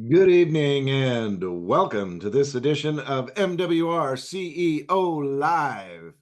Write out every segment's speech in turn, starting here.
Good evening and welcome to this edition of MWR CEO Live.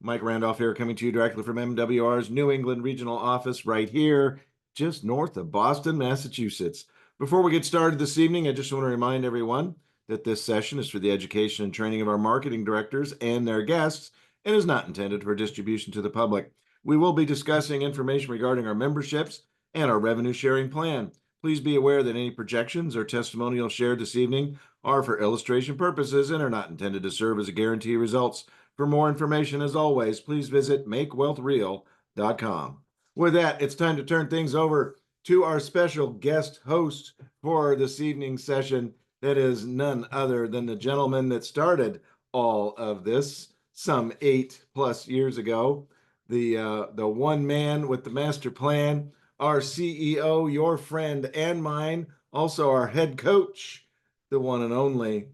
Mike Randolph here, coming to you directly from MWR's New England Regional Office right here, just north of Boston, Massachusetts. Before we get started this evening, I just want to remind everyone that this session is for the education and training of our marketing directors and their guests and is not intended for distribution to the public. We will be discussing information regarding our memberships and our revenue sharing plan. Please be aware that any projections or testimonials shared this evening are for illustration purposes and are not intended to serve as a guarantee of results. For more information, as always, please visit makewealthreal.com. With that, it's time to turn things over to our special guest host for this evening's session. That is none other than the gentleman that started all of this some 8+ years ago. The one man with the master plan, our CEO, your friend and mine, also our head coach, the one and only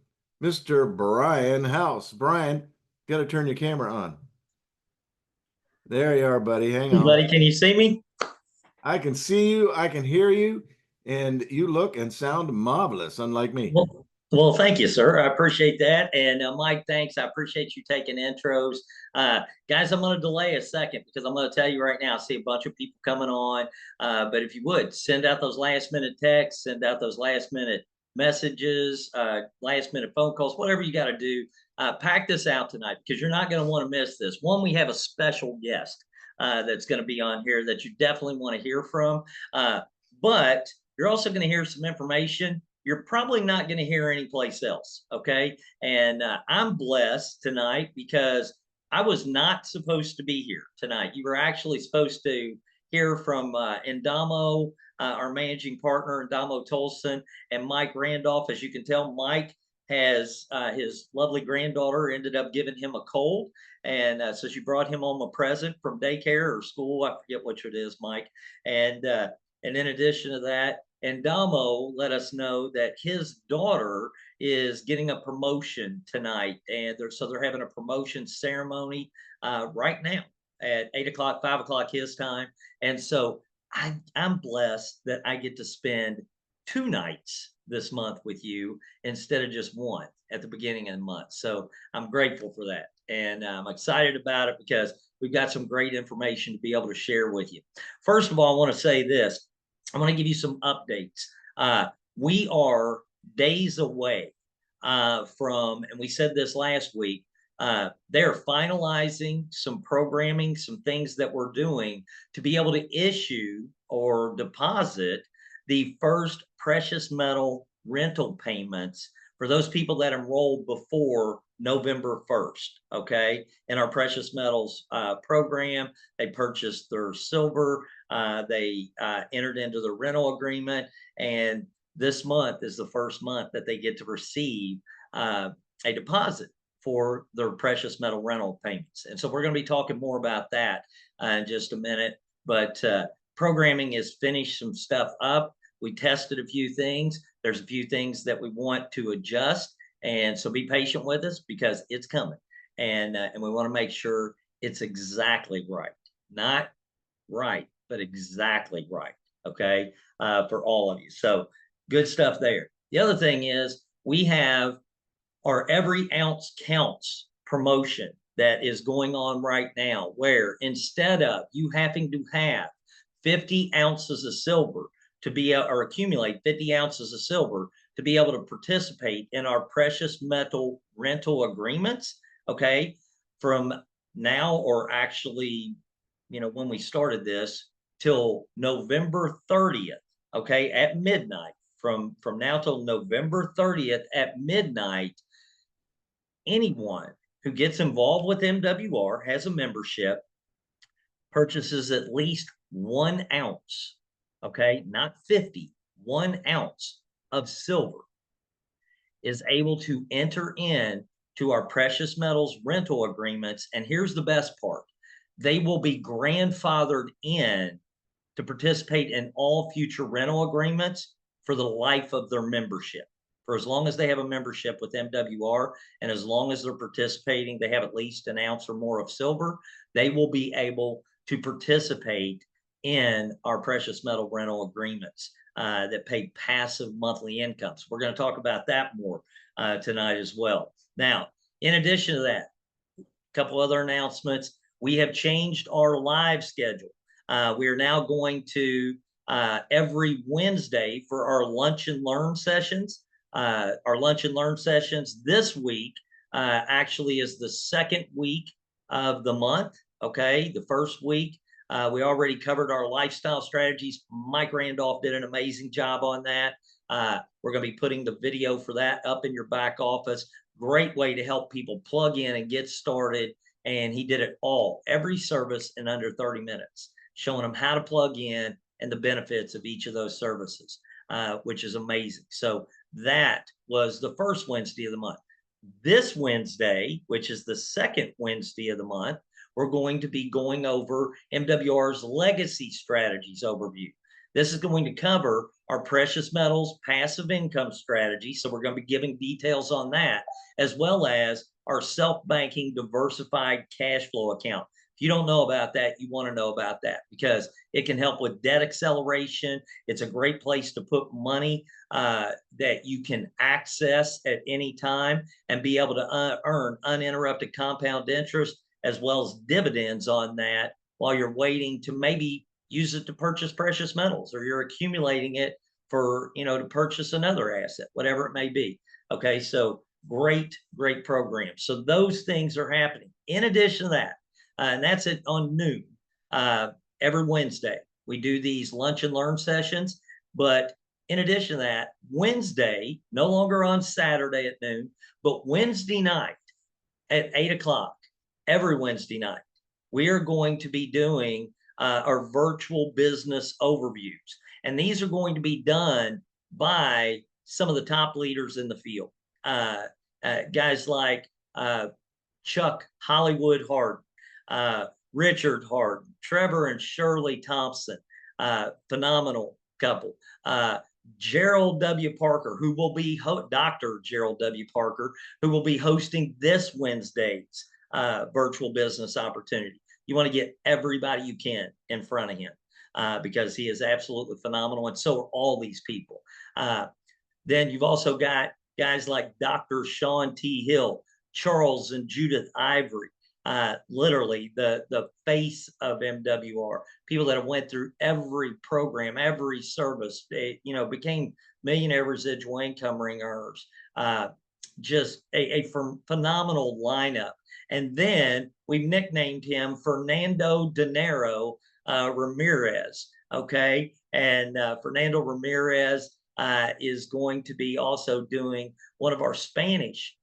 Mr. Brian House. Brian, got to turn your camera on. There you are, buddy. Hang Hey, on. buddy, can you see me? I can see you, I can hear you, and you look and sound marvelous, unlike me. Well, thank you, sir. I appreciate that. And Mike, thanks. I appreciate you taking intros. Guys, I'm going to delay a second because I'm going to tell you right now, I see a bunch of people coming on. But if you would, send out those last minute texts, send out those last minute messages, last minute phone calls, whatever you got to do. Pack this out tonight because you're not going to want to miss this. One, we have a special guest that's going to be on here that you definitely want to hear from. But you're also going to hear some information you're probably not going to hear anyplace else. Okay. And I'm blessed tonight because I was not supposed to be here tonight. You were actually supposed to hear from Endamo, our managing partner, Endamo Tolson, and Mike Randolph. As you can tell, Mike has his lovely granddaughter ended up giving him a cold. And so she brought him home a present from daycare or school. I forget which it is, Mike. And in addition to that, and Damo let us know that his daughter is getting a promotion tonight. And they're having a promotion ceremony right now at 8 o'clock, 5 o'clock his time. And so I'm blessed that I get to spend 2 nights this month with you instead of just one at the beginning of the month. So I'm grateful for that. And I'm excited about it because we've got some great information to be able to share with you. First of all, I want to say this. I want to give you some updates. We are days away from, and we said this last week, they're finalizing some programming, some things that we're doing to be able to issue or deposit the first precious metal rental payments for those people that enrolled before November 1st, okay? In our precious metals program, they purchased their silver, they entered into the rental agreement, and this month is the first month that they get to receive a deposit for their precious metal rental payments. And so we're going to be talking more about that in just a minute. But programming is finished some stuff up. We tested a few things. There's a few things that we want to adjust. And so be patient with us because it's coming. And we want to make sure it's exactly right. Not right, but exactly right. Okay. For all of you. So good stuff there. The other thing is we have our Every Ounce Counts promotion that is going on right now, where instead of you having to have 50 ounces of silver to be or accumulate 50 ounces of silver to be able to participate in our precious metal rental agreements, okay, from now or actually, when we started this till November 30th, okay, at midnight, from now till November 30th at midnight, anyone who gets involved with MWR has a membership, purchases at least 1 ounce, okay, not 50, 1 ounce of silver, is able to enter in to our precious metals rental agreements. And here's the best part. They will be grandfathered in to participate in all future rental agreements for the life of their membership. For as long as they have a membership with MWR and as long as they're participating, they have at least 1 ounce or more of silver, they will be able to participate in our precious metal rental agreements. that pay passive monthly incomes. We're going to talk about that more tonight as well. Now, in addition to that, a couple other announcements. We have changed our live schedule. We are now going to every Wednesday for our lunch and learn sessions. Our lunch and learn sessions this week actually is the second week of the month. Okay, the first week we already covered our lifestyle strategies. Mike Randolph did an amazing job on that. We're going to be putting the video for that up in your back office. Great way to help people plug in and get started. And he did it all, every service in under 30 minutes, showing them how to plug in and the benefits of each of those services, which is amazing. So that was the first Wednesday of the month. This Wednesday, which is the second Wednesday of the month, we're going to be going over MWR's legacy strategies overview. This is going to cover our precious metals passive income strategy. So we're going to be giving details on that, as well as our self-banking diversified cash flow account. If you don't know about that, you want to know about that because it can help with debt acceleration. It's a great place to put money that you can access at any time and be able to earn uninterrupted compound interest as well as dividends on that while you're waiting to maybe use it to purchase precious metals, or you're accumulating it for, to purchase another asset, whatever it may be. Okay, so great program. So those things are happening. In addition to that, and that's it on noon every Wednesday. We do these lunch and learn sessions, but in addition to that, Wednesday, no longer on Saturday at noon, but Wednesday night at 8 o'clock, every Wednesday night, we are going to be doing our virtual business overviews. And these are going to be done by some of the top leaders in the field. Guys like Chuck Hollywood Harden, Richard Harden, Trevor and Shirley Thompson, phenomenal couple. Gerald W. Parker, who will be Dr. Gerald W. Parker, who will be hosting this Wednesday's virtual business opportunity. You want to get everybody you can in front of him because he is absolutely phenomenal, and so are all these people. Then you've also got guys like Dr. Sean T. Hill, Charles and Judith Ivory, literally the face of MWR, people that have went through every program, every service, became millionaire residual income ring earners. Just a phenomenal lineup. And then we've nicknamed him Fernando Dinero Ramirez. Okay. And Fernando Ramirez is going to be also doing one of our Spanish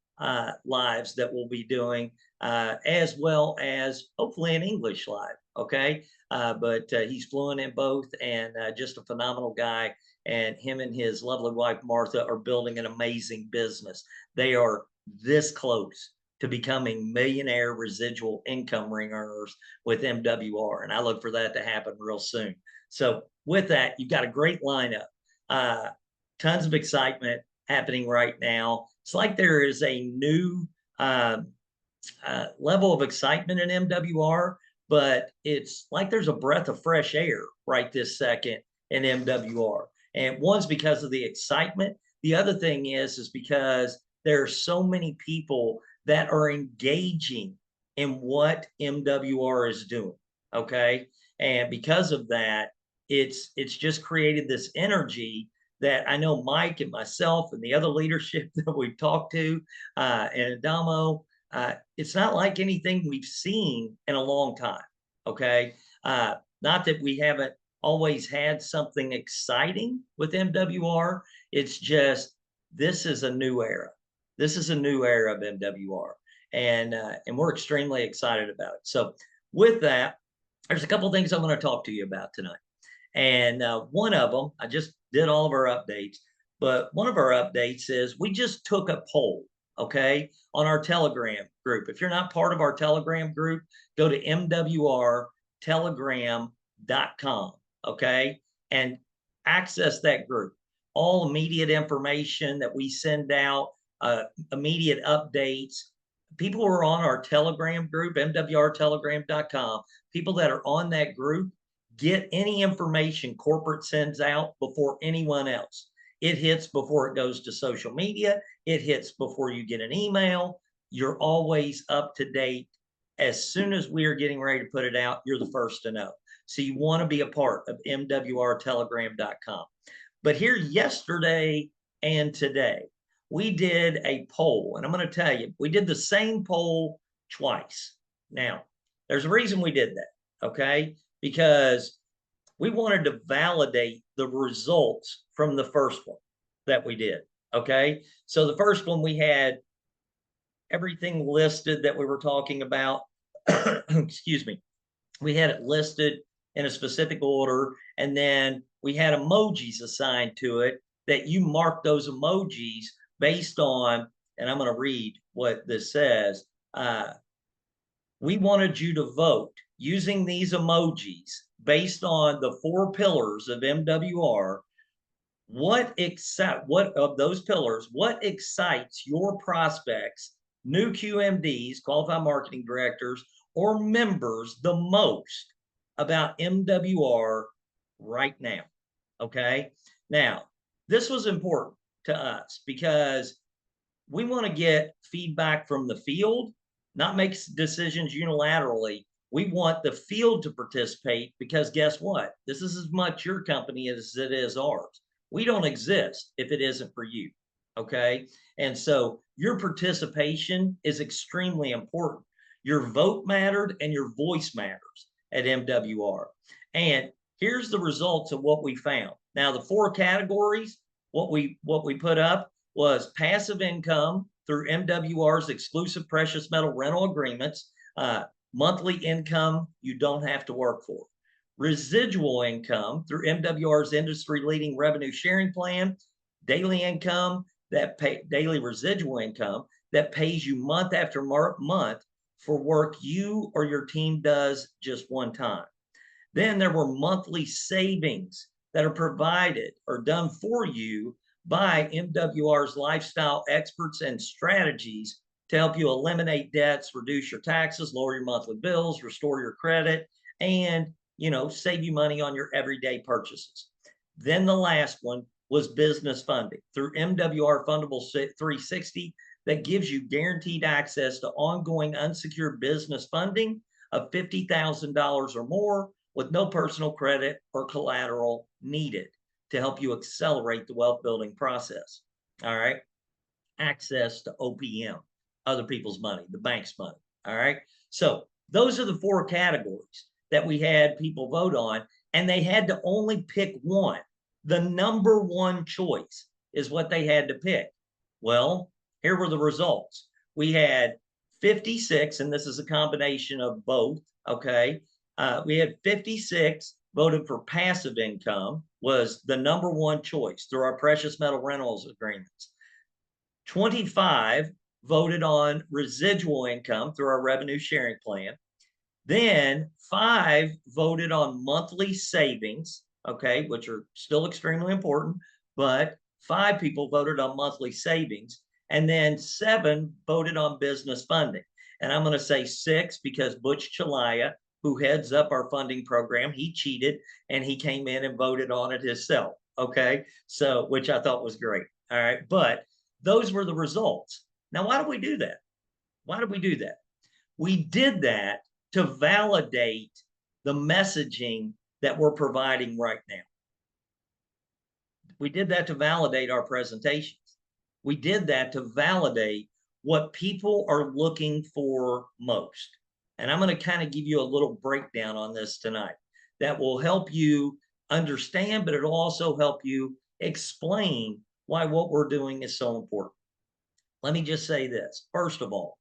lives that we'll be doing, as well as hopefully an English live. Okay. But he's fluent in both and just a phenomenal guy. And him and his lovely wife, Martha, are building an amazing business. They are this close to becoming millionaire residual income ring earners with MWR. And I look for that to happen real soon. So with that, you've got a great lineup. Tons of excitement happening right now. It's like there is a new level of excitement in MWR, but it's like there's a breath of fresh air right this second in MWR. And one's because of the excitement. The other thing is because there are so many people that are engaging in what MWR is doing. Okay. And because of that, it's just created this energy that I know Mike and myself and the other leadership that we've talked to, and Adamo, it's not like anything we've seen in a long time. Okay. Not that we haven't always had something exciting with MWR. It's just, this is a new era. This is a new era of MWR, and we're extremely excited about it. So with that, there's a couple of things I'm going to talk to you about tonight. And one of them, I just did all of our updates, but one of our updates is we just took a poll, okay, on our Telegram group. If you're not part of our Telegram group, go to mwrtelegram.com, okay, and access that group. All immediate information that we send out, immediate updates. People who are on our Telegram group, mwrtelegram.com, people that are on that group get any information corporate sends out before anyone else. It hits before it goes to social media. It hits before you get an email. You're always up to date. As soon as we are getting ready to put it out, you're the first to know. So you want to be a part of mwrtelegram.com. But here yesterday and today, we did a poll, and I'm going to tell you, we did the same poll twice. Now, there's a reason we did that, okay? Because we wanted to validate the results from the first one that we did, okay? So the first one, we had everything listed that we were talking about. Excuse me. We had it listed in a specific order, and then we had emojis assigned to it that you mark those emojis based on, and I'm going to read what this says. We wanted you to vote using these emojis based on the 4 pillars of MWR. What of those pillars, what excites your prospects, new QMDs, qualified marketing directors, or members the most about MWR right now? Okay. Now, this was important to us because we want to get feedback from the field, not make decisions unilaterally. We want the field to participate because guess what? This is as much your company as it is ours. We don't exist if it isn't for you. Okay. And so your participation is extremely important. Your vote mattered and your voice matters at MWR. And here's the results of what we found. Now, the 4 categories, what we put up was passive income through MWR's exclusive precious metal rental agreements, monthly income you don't have to work for, residual income through MWR's industry-leading revenue sharing plan, daily income daily residual income that pays you month after month for work you or your team does just one time. Then there were monthly savings that are provided or done for you by MWR's lifestyle experts and strategies to help you eliminate debts, reduce your taxes, lower your monthly bills, restore your credit, and save you money on your everyday purchases. Then the last one was business funding through MWR Fundable 360 that gives you guaranteed access to ongoing unsecured business funding of $50,000 or more with no personal credit or collateral needed to help you accelerate the wealth building process. All right. Access to OPM, other people's money, the bank's money. All right. So those are the 4 categories that we had people vote on, and they had to only pick one. The number 1 choice is what they had to pick. Well, here were the results. We had 56, and this is a combination of both. Okay. We had 56 voted for passive income, was the number 1 choice through our precious metal rentals agreements. 25 voted on residual income through our revenue sharing plan. Then 5 voted on monthly savings, okay, which are still extremely important, but 5 people voted on monthly savings. And then 7 voted on business funding. And I'm going to say 6 because Butch Chalaya, who heads up our funding program, he cheated and he came in and voted on it himself. Okay. So, which I thought was great. All right. But those were the results. Now, why did we do that? Why did we do that? We did that to validate the messaging that we're providing right now. We did that to validate our presentations. We did that to validate what people are looking for most. And I'm going to kind of give you a little breakdown on this tonight that will help you understand, but it'll also help you explain why what we're doing is so important. Let me just say this. First of all,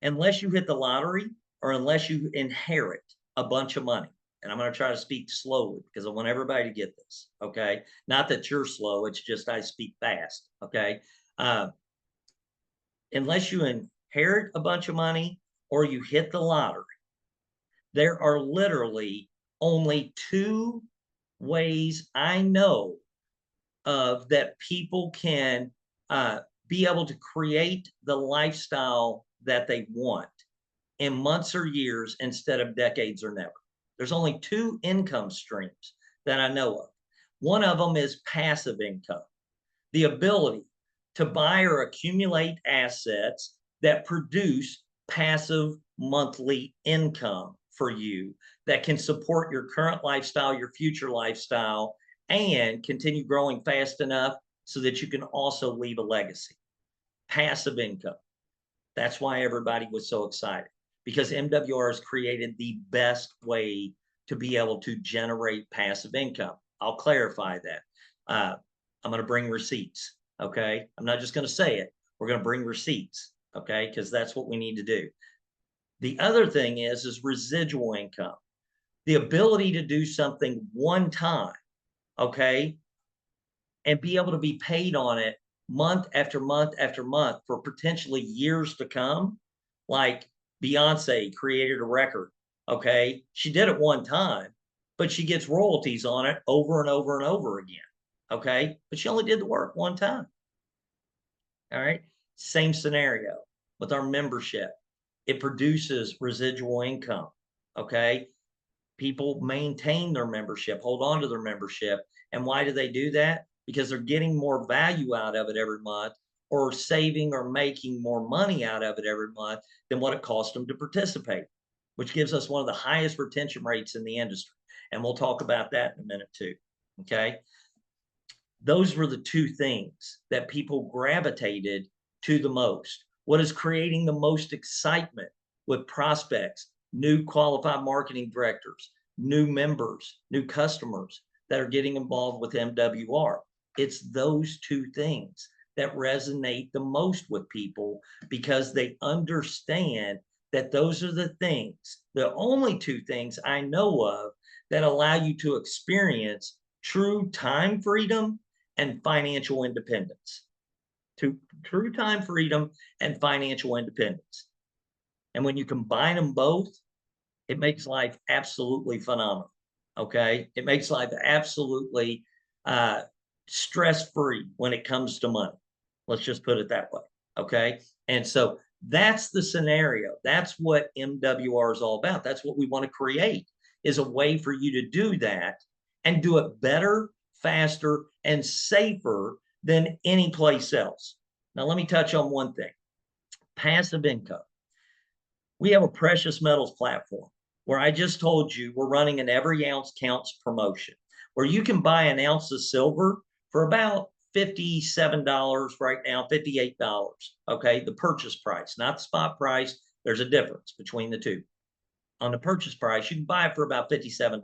unless you hit the lottery or unless you inherit a bunch of money, and I'm going to try to speak slowly because I want everybody to get this, okay? Not that you're slow, it's just I speak fast, okay? Unless you inherit a bunch of money or you hit the lottery, there are literally only 2 ways I know of that people can be able to create the lifestyle that they want in months or years instead of decades or never. There's only two income streams that I know of. One of them is passive income, the ability to buy or accumulate assets that produce passive monthly income for you that can support your current lifestyle, your future lifestyle, and continue growing fast enough so that you can also leave a legacy. Passive income. That's why everybody was so excited, because MWR has created the best way to be able to generate passive income. I'll clarify that. I'm going to bring receipts. Okay. I'm not just going to say it. We're going to bring receipts. Okay. Because that's what we need to do. The other thing is residual income, the ability to do something one time. Okay. And be able to be paid on it month after month after month for potentially years to come. Like Beyonce created a record. Okay. She did it one time, but she gets royalties on it over and over and over again. Okay. But she only did the work one time. All right. Same scenario with our membership. It produces residual income. Okay. People maintain their membership, hold on to their membership. And why do they do that? Because they're getting more value out of it every month, or saving or making more money out of it every month than what it cost them to participate, which gives us one of the highest retention rates in the industry. And we'll talk about that in a minute too. Okay. Those were the two things that people gravitated to the most. What is creating the most excitement with prospects, new qualified marketing directors, new members, new customers that are getting involved with MWR? It's those two things that resonate the most with people, because they understand that those are the things, the only two things I know of that allow you to experience true time freedom and financial independence. To true time freedom and financial independence. And when you combine them both, it makes life absolutely phenomenal. Okay. It makes life absolutely stress-free when it comes to money. Let's just put it that way. Okay. And so that's the scenario. That's what MWR is all about. That's what we want to create, is a way for you to do that and do it better, faster, and safer than any place else. Now, let me touch on one thing: passive income. We have a precious metals platform where I just told you we're running an every ounce counts promotion, where you can buy an ounce of silver for about $57 right now, $58. Okay. The purchase price, not the spot price. There's a difference between the two. On the purchase price, you can buy it for about $57.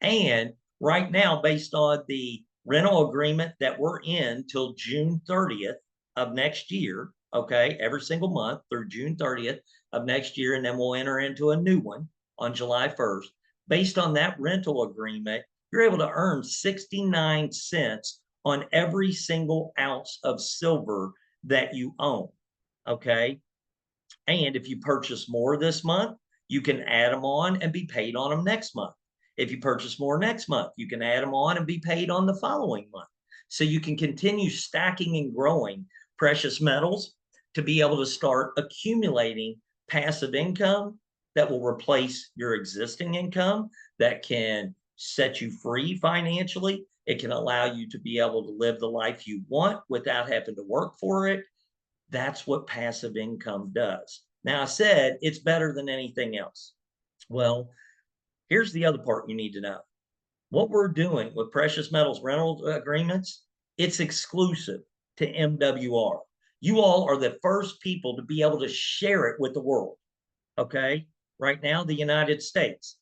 And right now, based on the rental agreement that we're in till June 30th of next year, okay, every single month through June 30th of next year, and then we'll enter into a new one on July 1st. Based on that rental agreement, you're able to earn 69 cents on every single ounce of silver that you own. Okay. And if you purchase more this month, you can add them on and be paid on them next month. If you purchase more next month, you can add them on and be paid on the following month. So you can continue stacking and growing precious metals to be able to start accumulating passive income that will replace your existing income, that can set you free financially. It can allow you to be able to live the life you want without having to work for it. That's what passive income does. Now, I said it's better than anything else. Well, here's the other part you need to know. What we're doing with precious metals rental agreements, it's exclusive to MWR. You all are the first people to be able to share it with the world. Okay. Right now, the United States.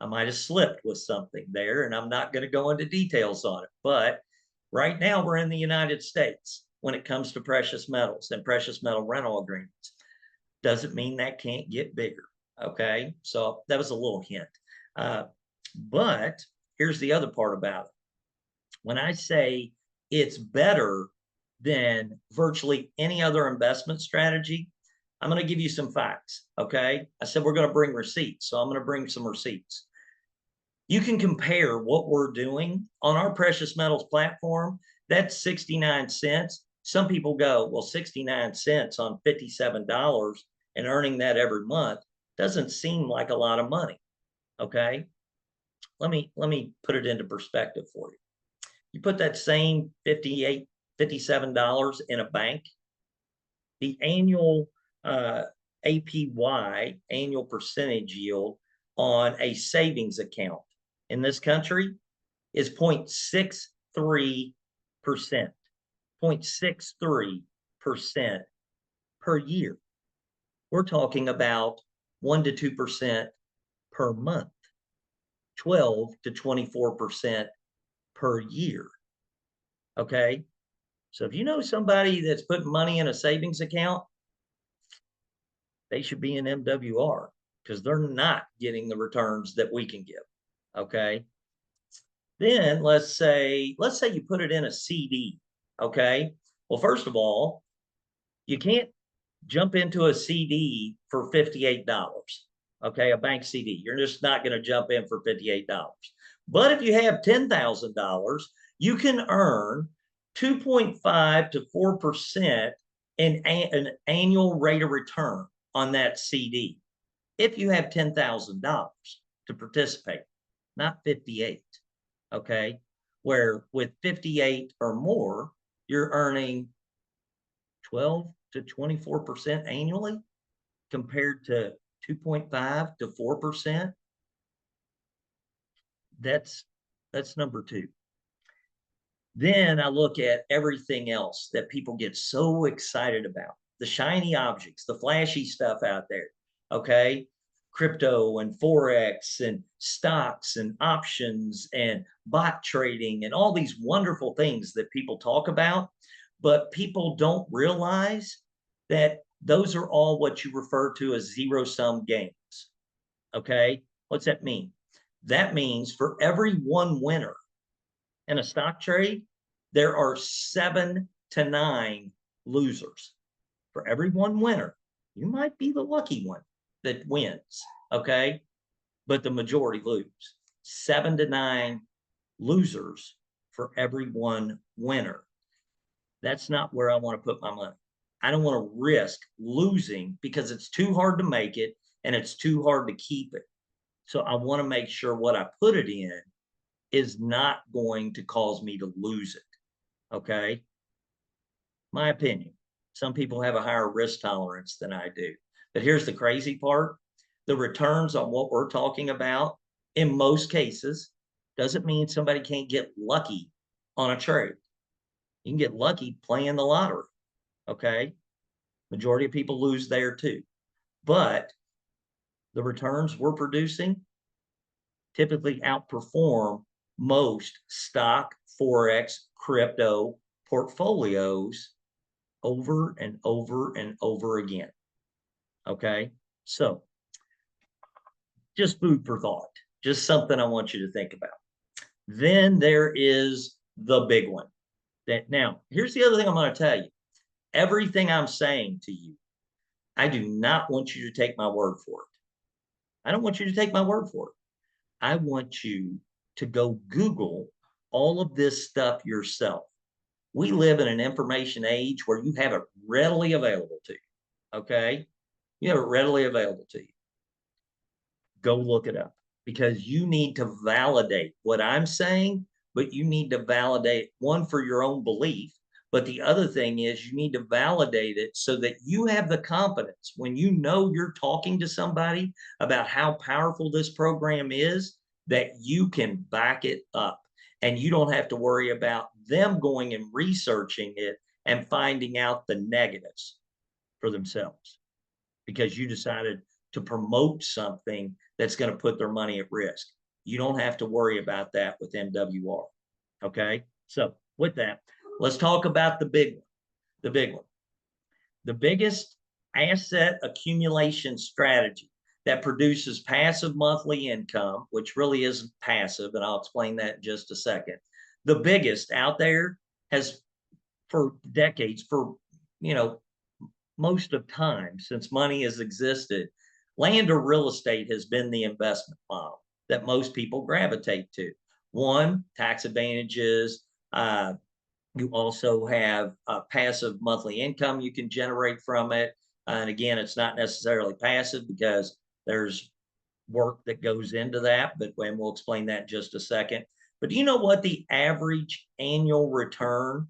I might have slipped with something there, and I'm not going to go into details on it. But right now, we're in the United States when it comes to precious metals and precious metal rental agreements. Doesn't mean that can't get bigger. Okay. So that was a little hint. But here's the other part about it. When I say it's better than virtually any other investment strategy, I'm going to give you some facts. Okay. I said we're going to bring receipts. So I'm going to bring some receipts. You can compare what we're doing on our precious metals platform. That's 69 cents. Some people go, well, 69 cents on $57 and earning that every month doesn't seem like a lot of money. Okay. Let me put it into perspective for you. You put that same $57 in a bank, the annual APY, annual percentage yield on a savings account in this country is 0.63%. 0.63% per year. We're talking about 1 to 2% per month, 12 to 24% per year. Okay. So if you know somebody that's putting money in a savings account, they should be in MWR because they're not getting the returns that we can give. Okay. Then let's say you put it in a CD. Okay. Well, first of all, you can't jump into a CD for $58. Okay, a bank CD. You're just not going to jump in for $58. But if you have $10,000, you can earn 2.5 to 4% in an annual rate of return on that CD. If you have $10,000 to participate, not 58. Okay, where with 58 or more, you're earning 12 to 24% annually compared to 2.5 to 4%. That's number two. Then I look at everything else that people get so excited about, the shiny objects, the flashy stuff out there. Okay, crypto and forex and stocks and options and bot trading and all these wonderful things that people talk about, but people don't realize that those are all what you refer to as zero-sum games. Okay, what's that mean? That means for every one winner in a stock trade, there are 7 to 9 losers. For every one winner, you might be the lucky one that wins, okay? But the majority lose. 7 to 9 losers for every one winner. That's not where I want to put my money. I don't want to risk losing because it's too hard to make it and it's too hard to keep it. So I want to make sure what I put it in is not going to cause me to lose it. Okay. My opinion. Some people have a higher risk tolerance than I do. But here's the crazy part. The returns on what we're talking about, in most cases, doesn't mean somebody can't get lucky on a trade. You can get lucky playing the lottery. Okay. Majority of people lose there too. But the returns we're producing typically outperform most stock, forex, crypto portfolios over and over and over again. Okay. So just food for thought, just something I want you to think about. Then there is the big one. That now, here's the other thing I'm going to tell you. Everything I'm saying to you, I do not want you to take my word for it. I don't want you to take my word for it. I want you to go Google all of this stuff yourself. We live in an information age where you have it readily available to you. Okay. You have it readily available to you. Go look it up because you need to validate what I'm saying, but you need to validate one for your own belief. But the other thing is you need to validate it so that you have the confidence when you know you're talking to somebody about how powerful this program is, that you can back it up and you don't have to worry about them going and researching it and finding out the negatives for themselves because you decided to promote something that's going to put their money at risk. You don't have to worry about that with MWR. Okay. So with that, let's talk about the big one. The big one. The biggest asset accumulation strategy that produces passive monthly income, which really isn't passive, and I'll explain that in just a second. The biggest out there has for decades, for most of time since money has existed, land or real estate has been the investment model that most people gravitate to. One, tax advantages. You also have passive monthly income you can generate from it. And again, it's not necessarily passive because there's work that goes into that, but and we'll explain that in just a second. But do you know what the average annual return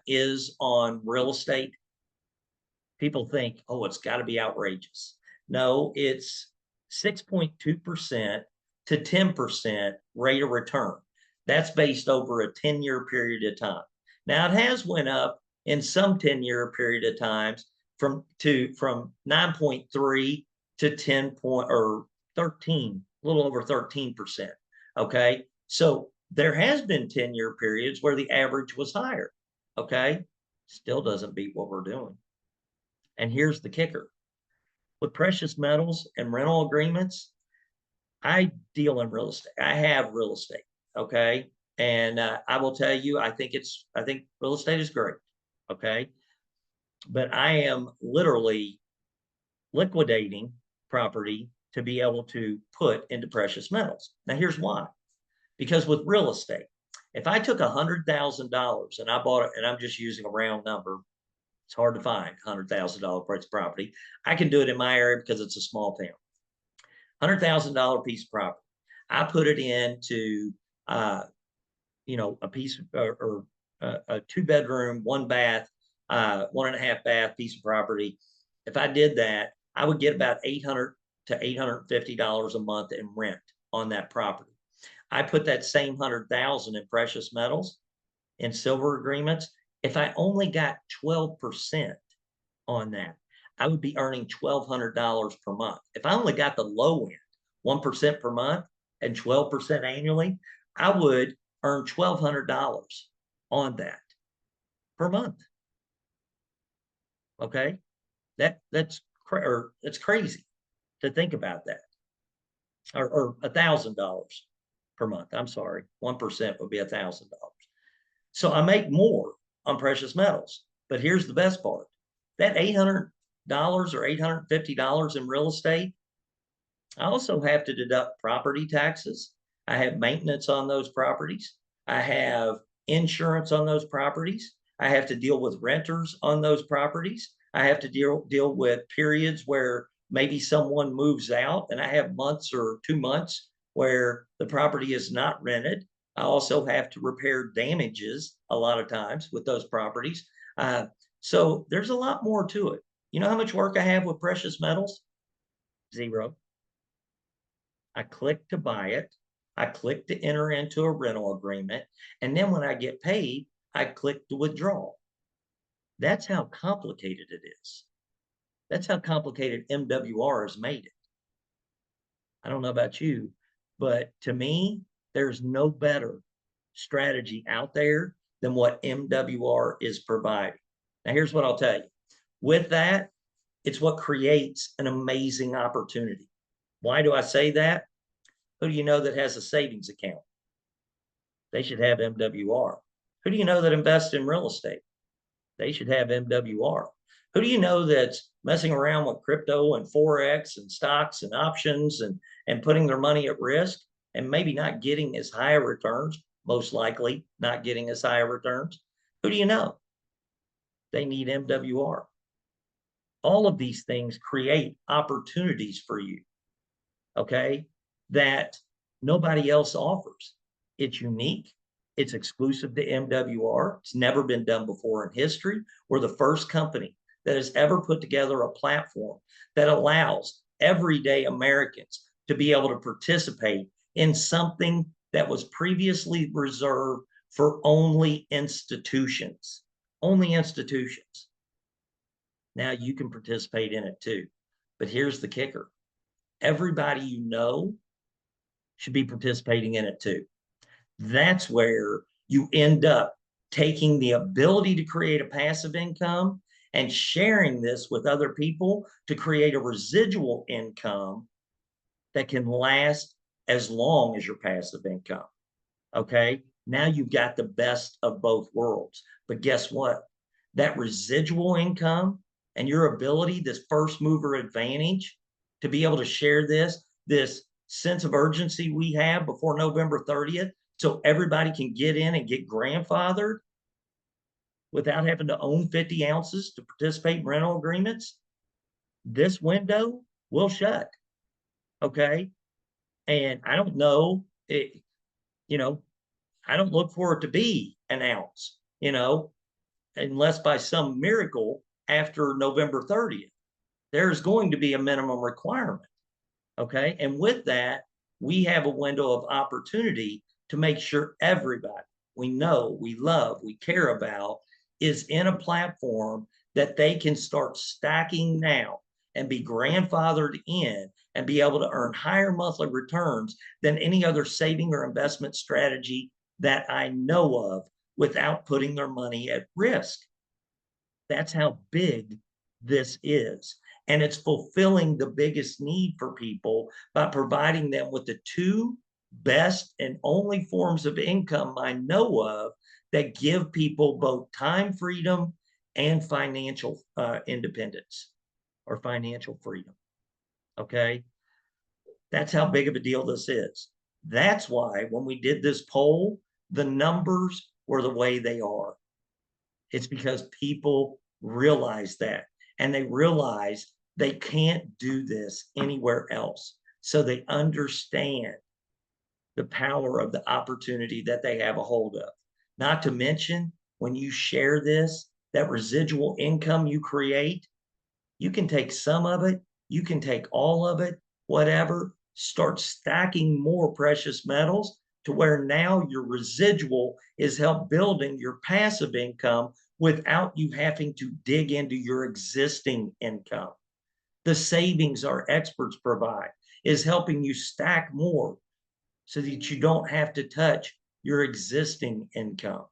is on real estate? People think, oh, it's got to be outrageous. No, it's 6.2% to 10% rate of return. That's based over a 10-year period of time. Now it has went up in some 10-year period of times from 9.3 to 10 point or 13, a little over 13%. Okay. So there has been 10-year periods where the average was higher. Okay. Still doesn't beat what we're doing. And here's the kicker. With precious metals and rental agreements, I deal in real estate. I have real estate. Okay. And I will tell you, I think real estate is great. Okay. But I am literally liquidating property to be able to put into precious metals. Now, here's why. Because with real estate, if I took $100,000 and I bought it, and I'm just using a round number, it's hard to find $100,000 price property. I can do it in my area because it's a small town. $100,000 piece of property. I put it into, a piece or a 2-bedroom, 1 bath, 1.5 bath piece of property. If I did that, I would get about $800 to $850 a month in rent on that property. I put that same 100,000 in precious metals, in silver agreements. If I only got 12% on that, I would be earning $1,200 per month. If I only got the low end, 1% per month and 12% annually, I would earn $1,200 on that per month. Okay, that's crazy to think about that, or $1,000 per month. I'm sorry, 1% would be $1,000. So I make more on precious metals. But here's the best part: that $800 or $850 in real estate, I also have to deduct property taxes. I have maintenance on those properties. I have insurance on those properties. I have to deal with renters on those properties. I have to deal with periods where maybe someone moves out, and I have months or 2 months where the property is not rented. I also have to repair damages a lot of times with those properties. So there's a lot more to it. You know how much work I have with precious metals? Zero. I click to buy it. I click to enter into a rental agreement. And then when I get paid, I click to withdraw. That's how complicated it is. That's how complicated MWR has made it. I don't know about you, but to me, there's no better strategy out there than what MWR is providing. Now, here's what I'll tell you. With that, it's what creates an amazing opportunity. Why do I say that? Who do you know that has a savings account? They should have MWR. Who do you know that invests in real estate? They should have MWR. Who do you know that's messing around with crypto and Forex and stocks and options and putting their money at risk and maybe not getting as high returns, most likely not getting as high returns? Who do you know? They need MWR. All of these things create opportunities for you, okay, that nobody else offers. It's unique. It's exclusive to MWR. It's never been done before in history. We're the first company that has ever put together a platform that allows everyday Americans to be able to participate in something that was previously reserved for only institutions. Only institutions. Now you can participate in it too. But here's the kicker. Everybody you know should be participating in it too. That's where you end up taking the ability to create a passive income and sharing this with other people to create a residual income that can last as long as your passive income. Okay, now you've got the best of both worlds. But guess what? That residual income and your ability, this first mover advantage to be able to share this sense of urgency we have before November 30th, so everybody can get in and get grandfathered without having to own 50 ounces to participate in rental agreements, this window will shut. Okay. And I don't know it, you know, I don't look for it to be an ounce, unless by some miracle after November 30th, there's going to be a minimum requirement. Okay. And with that, we have a window of opportunity to make sure everybody we know, we love, we care about is in a platform that they can start stacking now and be grandfathered in and be able to earn higher monthly returns than any other saving or investment strategy that I know of without putting their money at risk. That's how big this is. And it's fulfilling the biggest need for people by providing them with the two best and only forms of income I know of that give people both time freedom and financial independence or financial freedom. Okay. That's how big of a deal this is. That's why when we did this poll, the numbers were the way they are. It's because people realize that, and they realize they can't do this anywhere else. So they understand the power of the opportunity that they have a hold of. Not to mention, when you share this, that residual income you create, you can take some of it, you can take all of it, whatever, start stacking more precious metals to where now your residual is help building your passive income without you having to dig into your existing income. The savings our experts provide is helping you stack more so that you don't have to touch your existing income.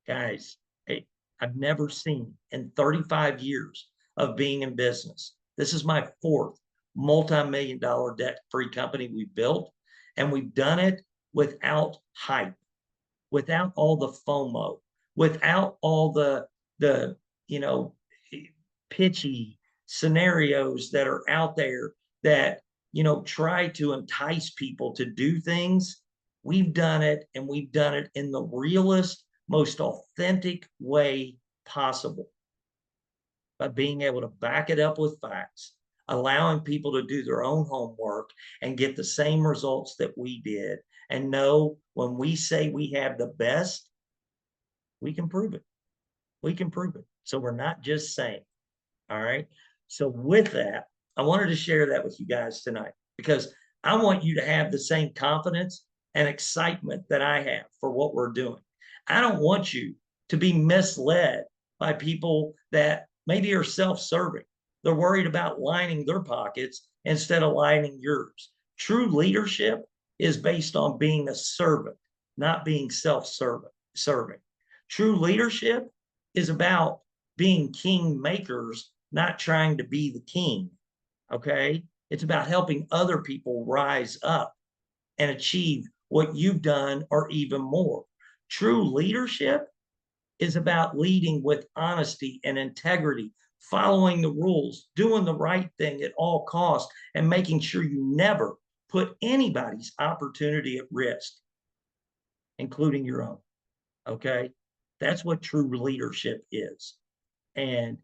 Guys, hey, I've never seen in 35 years of being in business. This is my fourth multi-million-dollar debt-free company we built, and we've done it without hype, without all the FOMO, without all the pitchy scenarios that are out there that try to entice people to do things. We've done it, and we've done it in the realest, most authentic way possible by being able to back it up with facts, allowing people to do their own homework and get the same results that we did, and know when we say we have the best, we can prove it. We can prove it. So we're not just saying. All right. So with that, I wanted to share that with you guys tonight because I want you to have the same confidence and excitement that I have for what we're doing. I don't want you to be misled by people that maybe are self-serving. They're worried about lining their pockets instead of lining yours. True leadership is based on being a servant, not being self-serving. True leadership is about being king makers, not trying to be the king. Okay. It's about helping other people rise up and achieve what you've done or even more. True leadership is about leading with honesty and integrity, following the rules, doing the right thing at all costs, and making sure you never put anybody's opportunity at risk, including your own. Okay. That's what true leadership is. And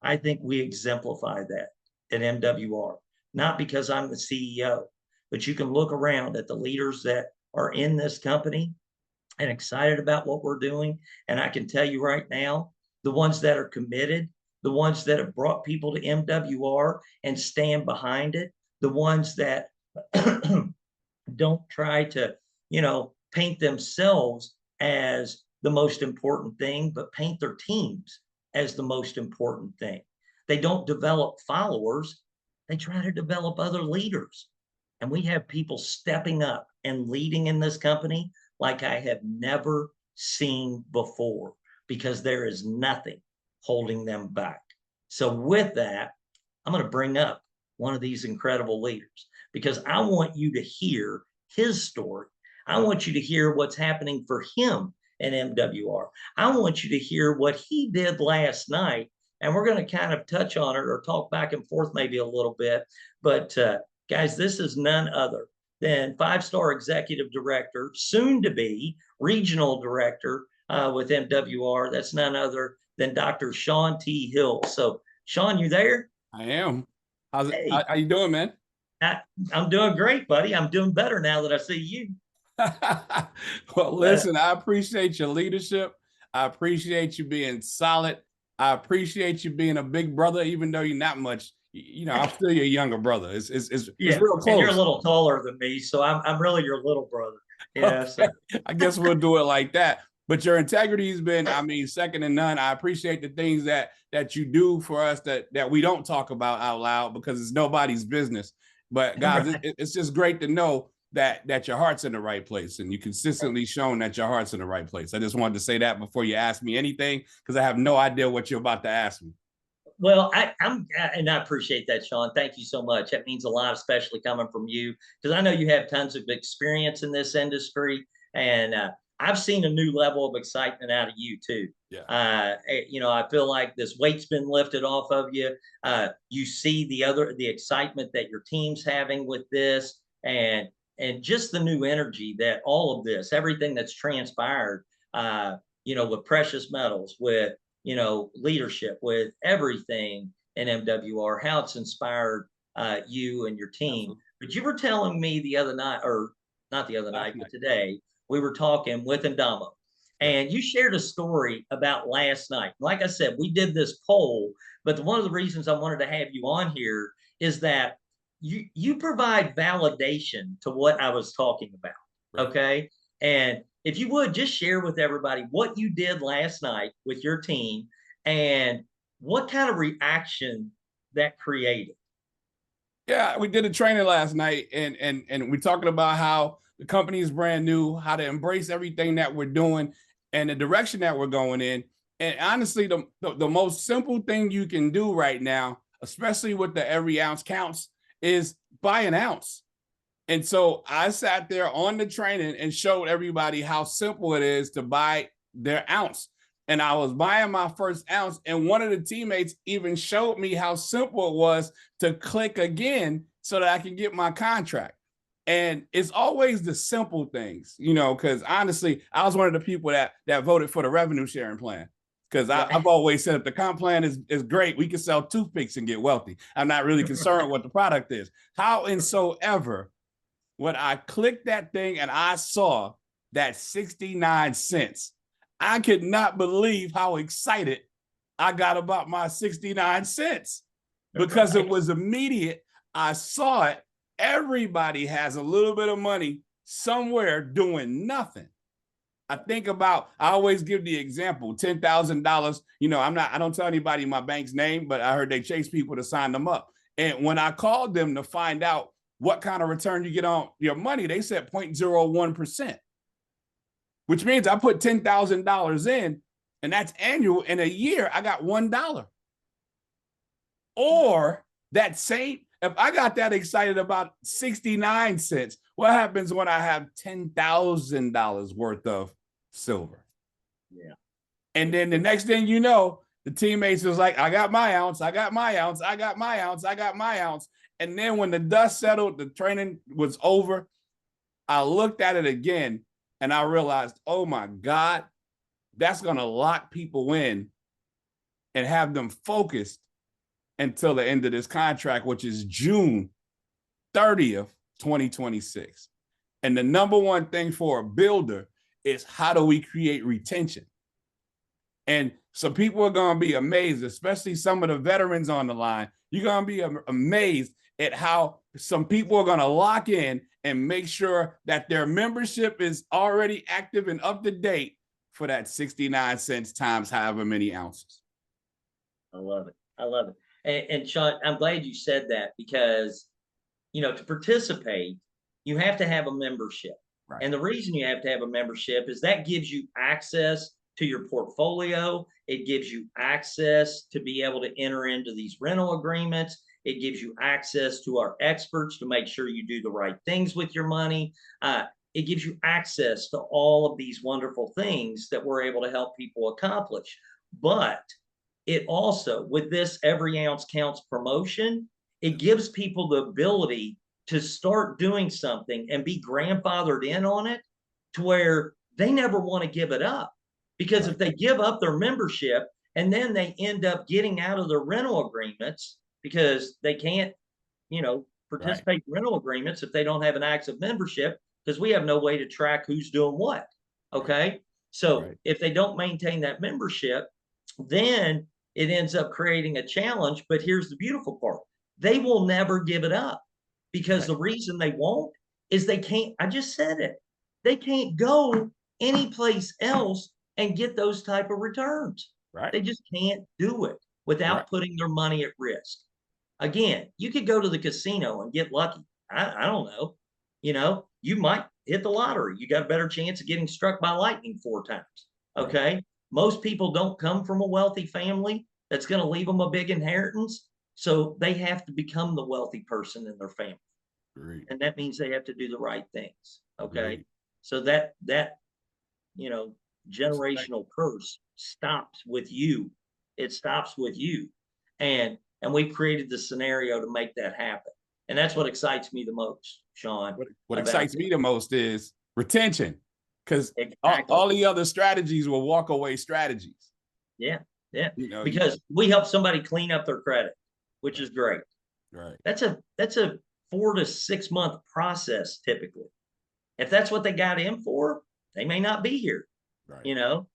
I think we exemplify that at MWR, not because I'm the CEO, but you can look around at the leaders that are in this company and excited about what we're doing. And I can tell you right now, the ones that are committed, the ones that have brought people to MWR and stand behind it, the ones that don't try to, paint themselves as the most important thing, but paint their teams as the most important thing. They don't develop followers. They try to develop other leaders. And we have people stepping up and leading in this company like I have never seen before, because there is nothing holding them back. So with that, I'm going to bring up one of these incredible leaders because I want you to hear his story. I want you to hear what's happening for him at MWR. I want you to hear what he did last night. And we're going to kind of touch on it or talk back and forth maybe a little bit. But guys, this is none other than five-star executive director, soon to be regional director with MWR. That's none other than Dr. Shawn T. Hill. So, Shawn, you there? I am. How's it? Hey. How you doing, man? I, I'm doing great, buddy. I'm doing better now that I see you. Well, Uh, listen, I appreciate your leadership. I appreciate you being solid. I appreciate you being a big brother, even though you're not much. I'm still your younger brother. It's yeah, real and you're a close. little taller than me, so I'm really your little brother. So Okay. I guess we'll do it like that. But your integrity has been, I mean, second to none. I appreciate the things that you do for us that we don't talk about out loud because it's nobody's business. But guys, right. it's just great to know that your heart's in the right place, and you consistently shown that your heart's in the right place. I just wanted to say that before you ask me anything, because I have no idea what you're about to ask me. Well, and I appreciate that, Sean. Thank you so much. That means a lot, especially coming from you, because I know you have tons of experience in this industry, and I've seen a new level of excitement out of you too. Yeah. I feel like this weight's been lifted off of you. You see the excitement that your team's having with this, and just the new energy that all of this, everything that's transpired, with precious metals, with leadership, with everything in MWR, how it's inspired you and your team. Absolutely. But you were telling me the other night, or not the other night, but today, we were talking with Indamo. Yeah. And you shared a story about last night. Like I said, we did this poll, but one of the reasons I wanted to have you on here is that you provide validation to what I was talking about. Right. Okay. And if you would just share with everybody what you did last night with your team and what kind of reaction that created. Yeah, we did a training last night, and we're talking about how the company is brand new, how to embrace everything that we're doing, and the direction that we're going in. And honestly, the most simple thing you can do right now, especially with the every ounce counts, is buy an ounce. And so I sat there on the training and showed everybody how simple it is to buy their ounce. And I was buying my first ounce, and one of the teammates even showed me how simple it was to click again so that I can get my contract. And it's always the simple things, because honestly, I was one of the people that voted for the revenue sharing plan. Because I've always said if the comp plan is great, we can sell toothpicks and get wealthy. I'm not really concerned what the product is. Howsoever, when I clicked that thing and I saw that 69 cents, I could not believe how excited I got about my 69 cents because it was immediate. I saw it. Everybody has a little bit of money somewhere doing nothing. I always give the example, $10,000. I don't tell anybody my bank's name, but I heard they chase people to sign them up. And when I called them to find out what kind of return you get on your money, they said 0.01%, which means I put $10,000 in, and that's annual. In a year, I got $1. Or if I got that excited about 69 cents, what happens when I have $10,000 worth of silver? Yeah. And then the next thing you know, the teammates was like, I got my ounce, I got my ounce, I got my ounce, I got my ounce. And then when the dust settled, the training was over, I looked at it again and I realized, oh my God, that's going to lock people in and have them focused until the end of this contract, which is June 30th, 2026. And the number one thing for a builder is how do we create retention? And so people are going to be amazed, especially some of the veterans on the line. You're going to be amazed at how some people are going to lock in and make sure that their membership is already active and up to date for that 69 cents times however many ounces. I love it. I love it. And Sean, I'm glad you said that because, to participate, you have to have a membership. Right. And the reason you have to have a membership is that gives you access to your portfolio. It gives you access to be able to enter into these rental agreements. It gives you access to our experts to make sure you do the right things with your money. It gives you access to all of these wonderful things that we're able to help people accomplish. But it also, with this Every Ounce Counts promotion, it gives people the ability to start doing something and be grandfathered in on it to where they never want to give it up. Because Right. if they give up their membership and then they end up getting out of their rental agreements because they can't, participate in rental agreements if they don't have an active membership, because we have no way to track who's doing what. Okay. So if they don't maintain that membership, then it ends up creating a challenge. But here's the beautiful part. They will never give it up, because the reason they won't is they can't, I just said it, they can't go anyplace else and get those type of returns. They just can't do it without putting their money at risk. Again, you could go to the casino and get lucky. I don't know. You know, you might hit the lottery. You got a better chance of getting struck by lightning 4 times. Okay. Most people don't come from a wealthy family that's going to leave them a big inheritance. So they have to become the wealthy person in their family. And that means they have to do the right things. Okay. So that, you know, generational curse stops with you. It stops with you. And we've created the scenario to make that happen. And that's what excites me the most, Sean. What excites me the most is retention, because all the other strategies will walk away strategies. Yeah. Yeah. You know, because we help somebody clean up their credit, which is great. That's a 4 to 6 month process typically. If that's what they got in for, they may not be here. You know,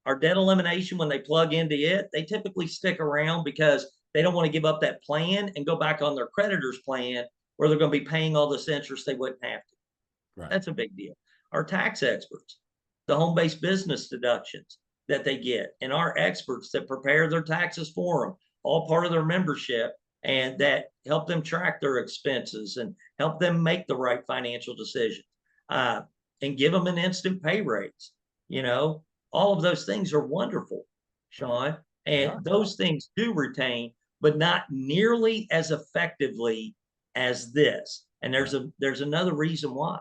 our debt elimination, when they plug into it, they typically stick around because they don't want to give up that plan and go back on their creditor's plan where they're going to be paying all this interest they wouldn't have to. That's a big deal. Our tax experts, the home-based business deductions that they get, and our experts that prepare their taxes for them, all part of their membership, and that help them track their expenses and help them make the right financial decisions, and give them an instant pay raise. You know, all of those things are wonderful, Sean, and those things do retain, but not nearly as effectively as this. And there's another reason why.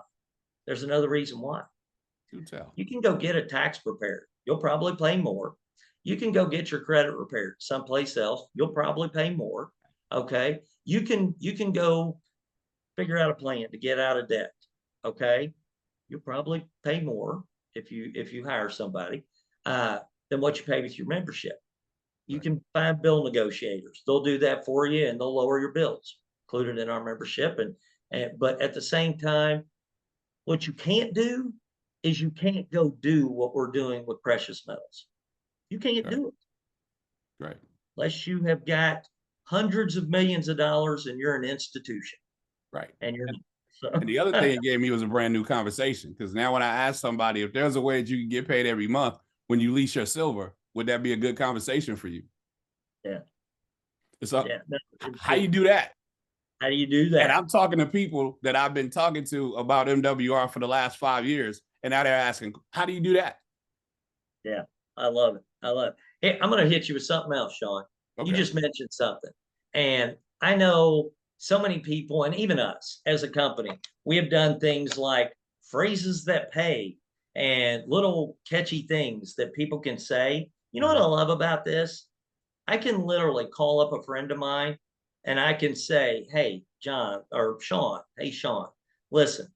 There's another reason why. You can go get a tax prepared. You'll probably pay more. You can go get your credit repaired someplace else. You'll probably pay more. Okay. You can go figure out a plan to get out of debt. Okay. You'll probably pay more if you hire somebody than what you pay with your membership. You can find bill negotiators. They'll do that for you and they'll lower your bills, included in our membership. But at the same time, what you can't do is you can't go do what we're doing with precious metals. You can't do it. Unless you have got hundreds of millions of dollars and you're an institution. And you're and the other thing it gave me was a brand new conversation, because now when I ask somebody if there's a way that you can get paid every month when you lease your silver, would that be a good conversation for you? So how you do that? How do you do that? And I'm talking to people that I've been talking to about MWR for the last 5 years, and now they're asking, how do you do that? Yeah, I love it. I love it. Hey, I'm going to hit you with something else, Sean. You just mentioned something. And I know so many people, and even us as a company, we have done things like phrases that pay and little catchy things that people can say. You know what I love about this? I can literally call up a friend of mine and I can say, hey, John or Sean, hey, Sean, listen,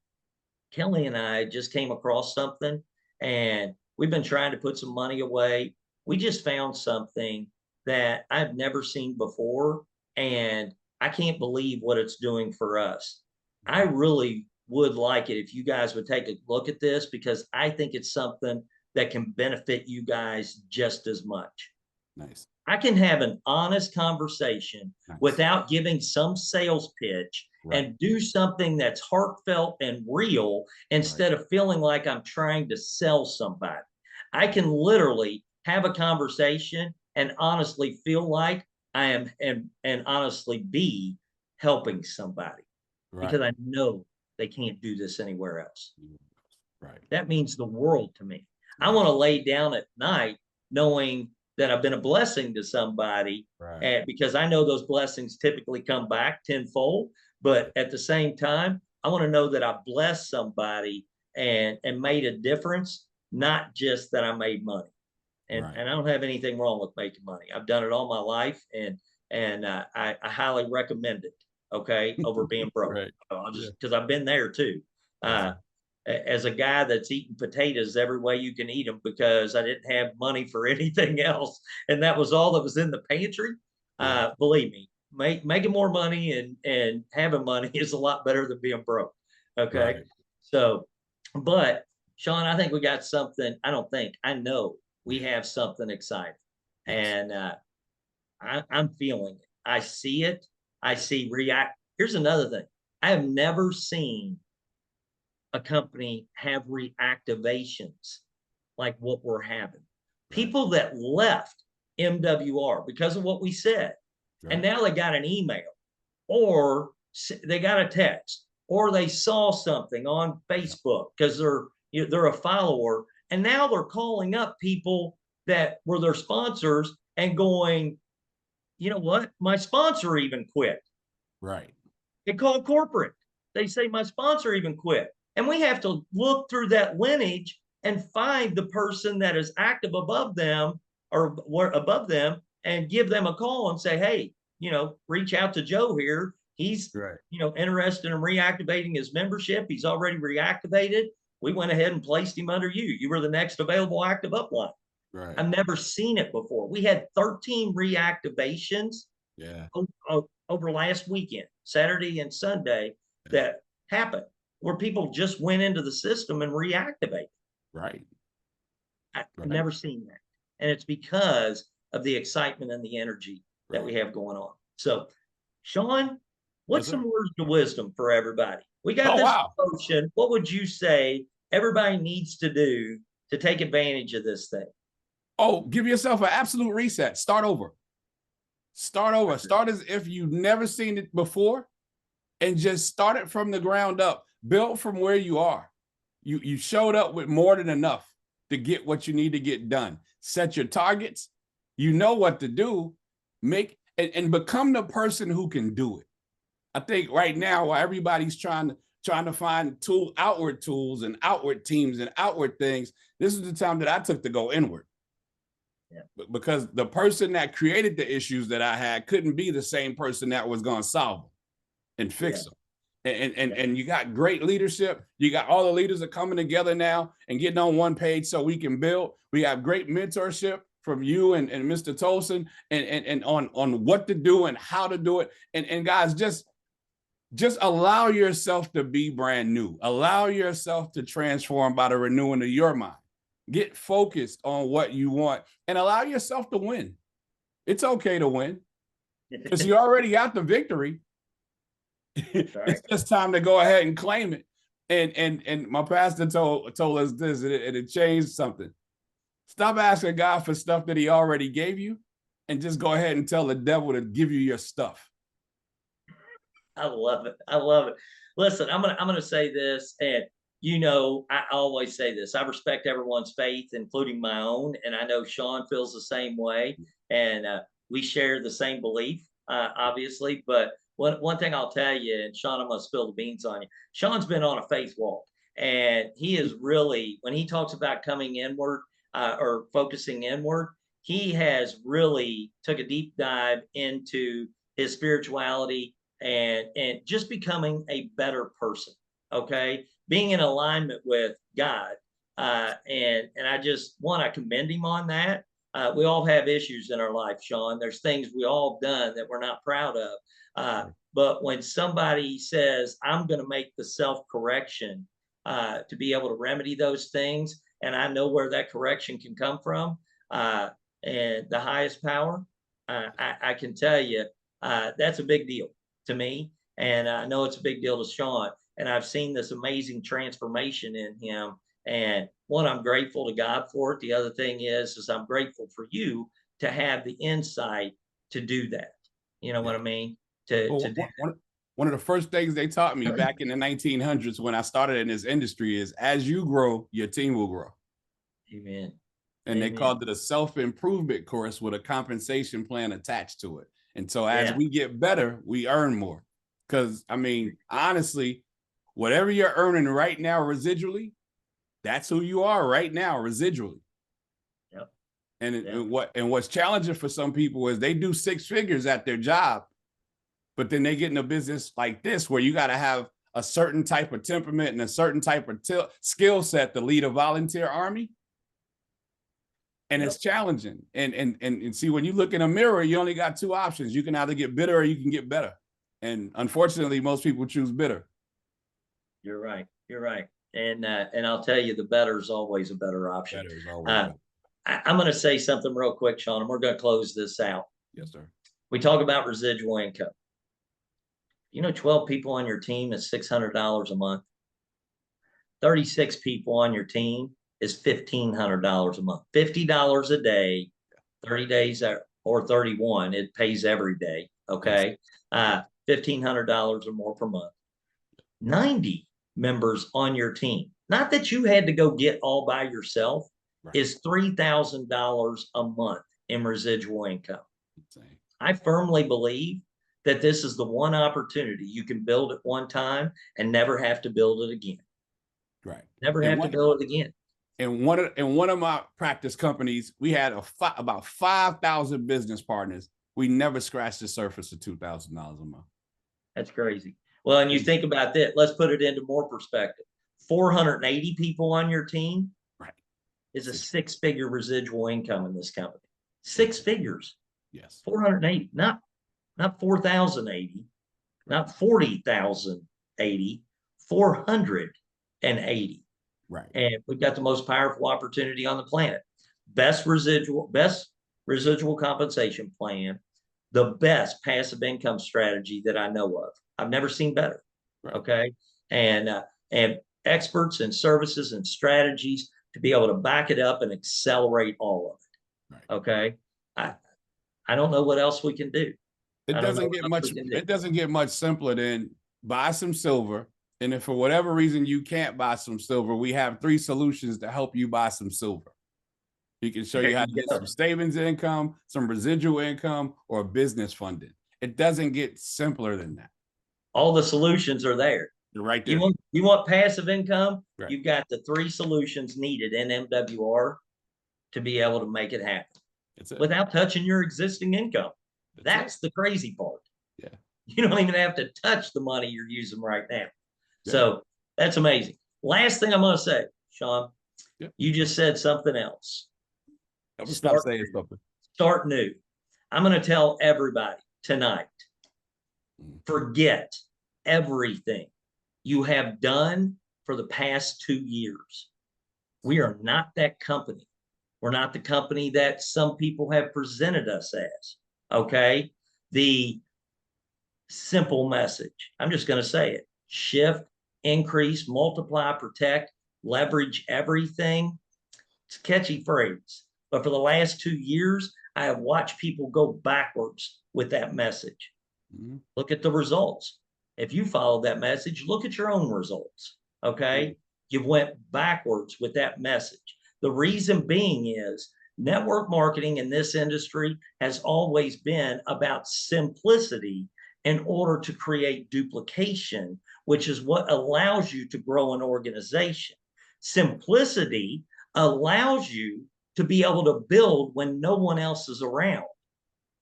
Kelly and I just came across something and we've been trying to put some money away. We just found something that I've never seen before, and I can't believe what it's doing for us. I really would like it if you guys would take a look at this, because I think it's something that can benefit you guys just as much. I can have an honest conversation without giving some sales pitch and do something that's heartfelt and real instead of feeling like I'm trying to sell somebody. I can literally have a conversation and honestly feel like I am and honestly be helping somebody because I know they can't do this anywhere else. That means the world to me. I want to lay down at night knowing that I've been a blessing to somebody, and because I know those blessings typically come back tenfold. But at the same time, I want to know that I blessed somebody and made a difference, not just that I made money. And I don't have anything wrong with making money. I've done it all my life, and I highly recommend it. Okay, over being broke, because I've been there too. As a guy that's eating potatoes every way you can eat them because I didn't have money for anything else, and that was all that was in the pantry. Believe me, making more money and having money is a lot better than being broke. Okay. Right. So, but Sean, I think we got something. I know we have something exciting. Yes. And I'm feeling it. I see it. I see react. Here's another thing. I have never seen a company have reactivations like what we're having. People that left MWR because of what we said, and now they got an email, or they got a text, or they saw something on Facebook because they're a follower, and now they're calling up people that were their sponsors and going, you know what? My sponsor even quit. Right. They call corporate. They say my sponsor even quit. And we have to look through that lineage and find the person that is active above them or above them and give them a call and say, hey, reach out to Joe here. He's, Right. Interested in reactivating his membership. He's already reactivated. We went ahead and placed him under you. You were the next available active upline. Right. I've never seen it before. We had 13 reactivations over last weekend, Saturday and Sunday, that happened where people just went into the system and reactivated. Right. I've never seen that. And it's because of the excitement and the energy that we have going on. So, Sean, what's some words of wisdom for everybody? We got this promotion. What would you say everybody needs to do to take advantage of this thing? Oh, give yourself an absolute reset. Start over. Start over. Start as if you've never seen it before and just start it from the ground up. Build from where you are. You showed up with more than enough to get what you need to get done. Set your targets. You know what to do. Make and become the person who can do it. I think right now, while everybody's trying to find outward tools and outward teams and outward things, this is the time that I took to go inward. Yeah. Because the person that created the issues that I had couldn't be the same person that was going to solve them and fix them. And you got great leadership. You got all the leaders are coming together now and getting on one page so we can build. We have great mentorship from you and Mr. Tolson and on what to do and how to do it. And guys, just allow yourself to be brand new. Allow yourself to transform by the renewing of your mind. Get focused on what you want and allow yourself to win. It's okay to win because you already got the victory. It's just time to go ahead and claim it. And my pastor told us this, and it changed something. Stop asking God for stuff that he already gave you and just go ahead and tell the devil to give you your stuff. I love it. I love it. Listen, I'm gonna say this, and I always say this. I respect everyone's faith, including my own, and I know Sean feels the same way, and we share the same belief, obviously. But one thing I'll tell you, and Sean, I'm gonna spill the beans on you. Sean's been on a faith walk, and he is really, when he talks about coming inward or focusing inward, he has really took a deep dive into his spirituality and just becoming a better person. Okay. Being in alignment with God. And I just want to commend him on that. We all have issues in our life, Sean. There's things we all have done that we're not proud of. But when somebody says, I'm going to make the self-correction to be able to remedy those things, and I know where that correction can come from, and the highest power, I can tell you, that's a big deal to me. And I know it's a big deal to Sean. And I've seen this amazing transformation in him. And one, I'm grateful to God for it. The other thing is I'm grateful for you to have the insight to do that. You know what I mean? One of the first things they taught me back in the 1900s when I started in this industry is as you grow, your team will grow. Amen. And they called it a self-improvement course with a compensation plan attached to it. And so as we get better, we earn more. Because, I mean, honestly, whatever you're earning right now residually, that's who you are right now residually. Yep. And what's challenging for some people is they do 6 figures at their job, but then they get in a business like this where you got to have a certain type of temperament and a certain type of skill set to lead a volunteer army. And Yep. it's challenging. And see, when you look in a mirror, you only got two options. You can either get bitter or you can get better. And unfortunately, most people choose bitter. You're right. You're right. And I'll tell you, the better is always a better option. Better is always Uh, better. I'm going to say something real quick, Sean, and we're going to close this out. Yes, sir. We talk about residual income. 12 people on your team is $600 a month. 36 people on your team is $1,500 a month. $50 a day, 30 days or 31. It pays every day. Okay. $1,500 or more per month. 90 members on your team, not that you had to go get all by yourself, Right. is $3,000 a month in residual income. Insane. I firmly believe that this is the one opportunity you can build at one time and never have to build it again. Right. Never And have to build it again. In one of my practice companies, we had about 5,000 business partners. We never scratched the surface of $2,000 a month. That's crazy. Well, and you think about that. Let's put it into more perspective. 480 people on your team, right, is a six-figure residual income in this company. 6 figures. Yes. 480, not 4,080, not 40,080, 480. Right. And we've got the most powerful opportunity on the planet. Best residual compensation plan, the best passive income strategy that I know of. I've never seen better. Right. Okay. And experts and services and strategies to be able to back it up and accelerate all of it. Right. Okay. I don't know what else we can do. It doesn't get much simpler than buy some silver. And if for whatever reason you can't buy some silver, we have 3 solutions to help you buy some silver. We can show you how to get some savings income, some residual income, or business funding. It doesn't get simpler than that. All the solutions are there. You're right there. You want passive income? Right. You've got the 3 solutions needed in MWR to be able to make it happen without touching your existing income. That's the crazy part. Yeah. You don't even have to touch the money you're using right now. Yeah. So that's amazing. Last thing I'm going to say, Sean, Yep. You just said something else. I'm gonna stop saying something. Start new. I'm going to tell everybody tonight, forget everything you have done for the past 2 years. We are not that company. We're not the company that some people have presented us as. Okay. The simple message, I'm just going to say it: shift, increase, multiply, protect, leverage everything. It's a catchy phrase, but for the last 2 years, I have watched people go backwards with that message. Mm-hmm. Look at the results. If you follow that message, look at your own results. Okay. Mm-hmm. You went backwards with that message. The reason being is network marketing in this industry has always been about simplicity in order to create duplication, which is what allows you to grow an organization. Simplicity allows you to be able to build when no one else is around,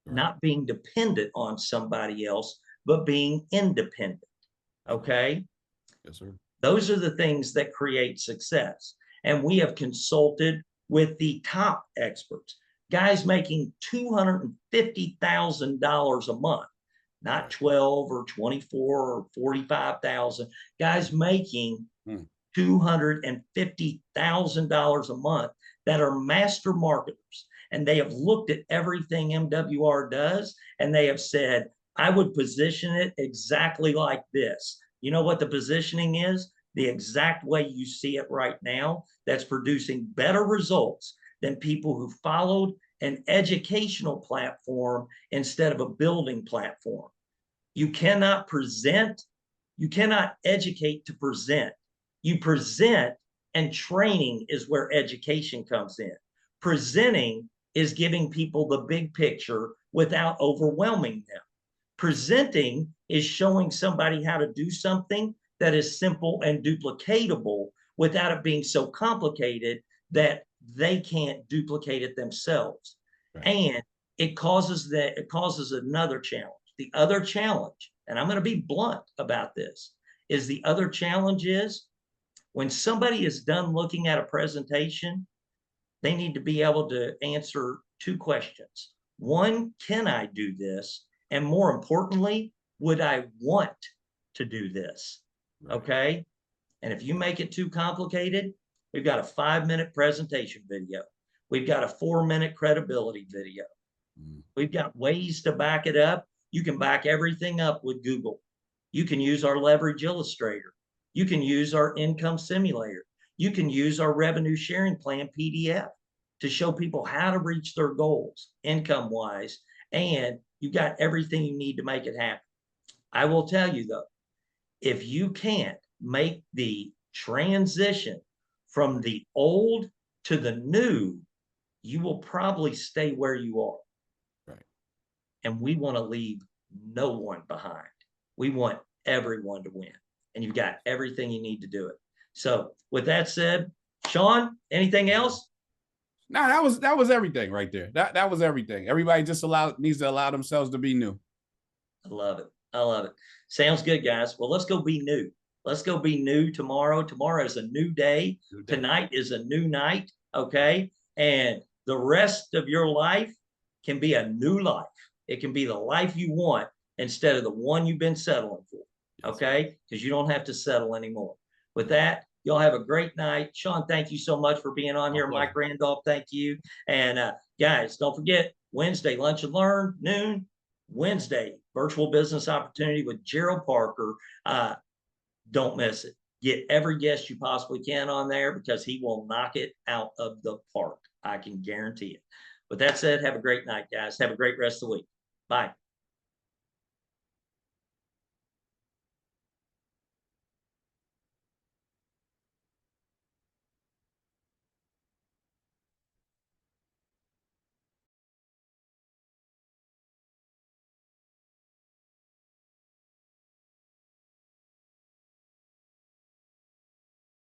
not being dependent on somebody else, but being independent. Okay? Yes, sir. Those are the things that create success. And we have consulted with the top experts, guys making $250,000 a month, not 12 or 24 or 45,000, guys making $250,000 a month that are master marketers. And they have looked at everything MWR does, and they have said, I would position it exactly like this. You know what the positioning is? The exact way you see it right now, that's producing better results than people who followed an educational platform instead of a building platform. You cannot educate to present. You present, and training is where education comes in. Presenting is giving people the big picture without overwhelming them. Presenting is showing somebody how to do something that is simple and duplicatable without it being so complicated that they can't duplicate it themselves. Right. And it causes another challenge. The other challenge, and I'm going to be blunt about this, is the other challenge is when somebody is done looking at a presentation, they need to be able to answer two questions. One, can I do this? And more importantly, would I want to do this? Right. Okay. And if you make it too complicated, we've got a 5-minute presentation video. We've got a 4-minute credibility video. We've got ways to back it up. You can back everything up with Google. You can use our leverage illustrator. You can use our income simulator. You can use our revenue sharing plan PDF to show people how to reach their goals income wise. And you got everything you need to make it happen. I will tell you though, if you can't make the transition from the old to the new, you will probably stay where you are. Right. And we want to leave no one behind. We want everyone to win. And you've got everything you need to do it. So with that said, Sean, anything else? No, that was everything right there. That was everything. Everybody just needs to allow themselves to be new. I love it. I love it. Sounds good, guys. Well, let's go be new. Let's go be new tomorrow. Tomorrow is a new day. Tonight is a new night. Okay. And the rest of your life can be a new life. It can be the life you want instead of the one you've been settling for. Okay. Because you don't have to settle anymore. With that, y'all have a great night. Sean, thank you so much for being on here. Mike Randolph, thank you. And guys, don't forget Wednesday, Lunch and Learn, noon. Wednesday, virtual business opportunity with Gerald Parker. Don't miss it. Get every guest you possibly can on there because he will knock it out of the park. I can guarantee it. With that said, have a great night, guys. Have a great rest of the week. Bye.